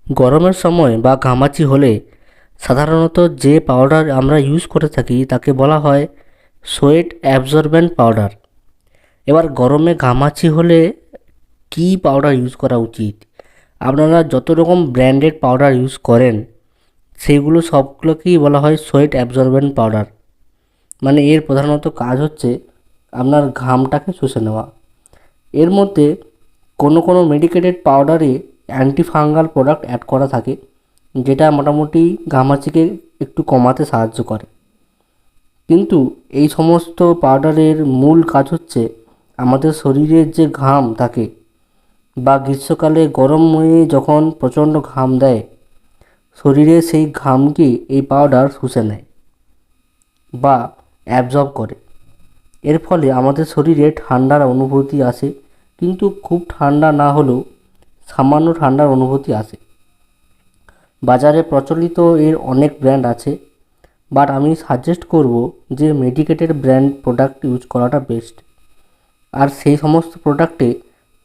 গরমের সময় বা ঘামাচি হলে সাধারণত যে পাউডার আমরা ইউজ করে থাকি তাকে বলা হয় সোয়েট অ্যাবজর্বেন্ট পাউডার। এবার গরমে ঘামাচি হলে কী পাউডার ইউজ করা উচিত? আপনারা যত রকম ব্র্যান্ডেড পাউডার ইউজ করেন সেইগুলো সবগুলোকেই বলা হয় সোয়েট অ্যাবজর্বেন্ট পাউডার। মানে এর প্রধানত কাজ হচ্ছে আপনার ঘামটাকে শুষে নেওয়া। এর মধ্যে কোনো কোনো মেডিকেটেড পাউডারে অ্যান্টিফাঙ্গাল প্রোডাক্ট অ্যাড করা থাকে, যেটা মোটামুটি ঘামাচিকে একটু কমাতে সাহায্য করে। কিন্তু এই সমস্ত পাউডারের মূল কাজ হচ্ছে আমাদের শরীরের যে ঘাম থাকে বা গ্রীষ্মকালে গরমে যখন প্রচণ্ড ঘাম দেয়, শরীরে সেই ঘামকে এই পাউডার শুষে নেয় বা অ্যাবজর্ব করে। এর ফলে আমাদের শরীরে ঠান্ডার অনুভূতি আসে, কিন্তু খুব ঠান্ডা না হলেও সামান্য ঠান্ডার অনুভূতি আসে। বাজারে প্রচলিত এর অনেক ব্র্যান্ড আছে, বাট আমি সাজেস্ট করব যে মেডিকেটেড ব্র্যান্ড প্রোডাক্ট ইউজ করাটা বেস্ট। আর সেই সমস্ত প্রোডাক্টে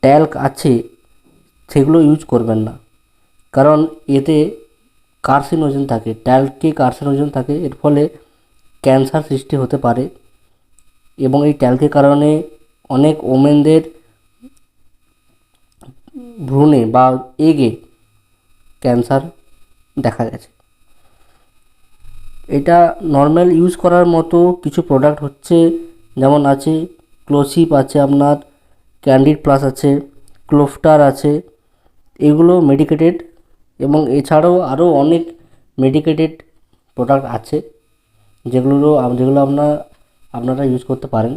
ট্যাল্ক আছে সেগুলো ইউজ করবেন না, কারণ এতে কার্সিনোজেন থাকে, ট্যাল্কে কার্সিনোজেন থাকে। এর ফলে ক্যান্সার সৃষ্টি হতে পারে এবং এই ট্যাল্কের কারণে অনেক ওমেনদের ভ্রূণে বা এগে ক্যান্সার দেখা গেছে। এটা নর্মাল ইউজ করার মতো কিছু প্রোডাক্ট হচ্ছে, যেমন আছে ক্লোসিপ আছে, আপনার ক্যান্ডিড প্লাস আছে, ক্লোফটার আছে। এগুলো মেডিকেটেড, এবং এছাড়াও আরও অনেক মেডিকেটেড প্রোডাক্ট আছে যেগুলো আপনারা ইউজ করতে পারেন।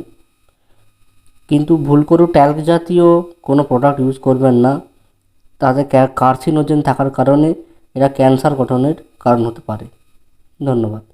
কিন্তু ভুল করেও ট্যাল্ক জাতীয় কোনো প্রোডাক্ট ইউজ করবেন না, তাতে কার্সিনোজেন থাকার কারণে এরা ক্যান্সার গঠনের কারণ হতে পারে। ধন্যবাদ।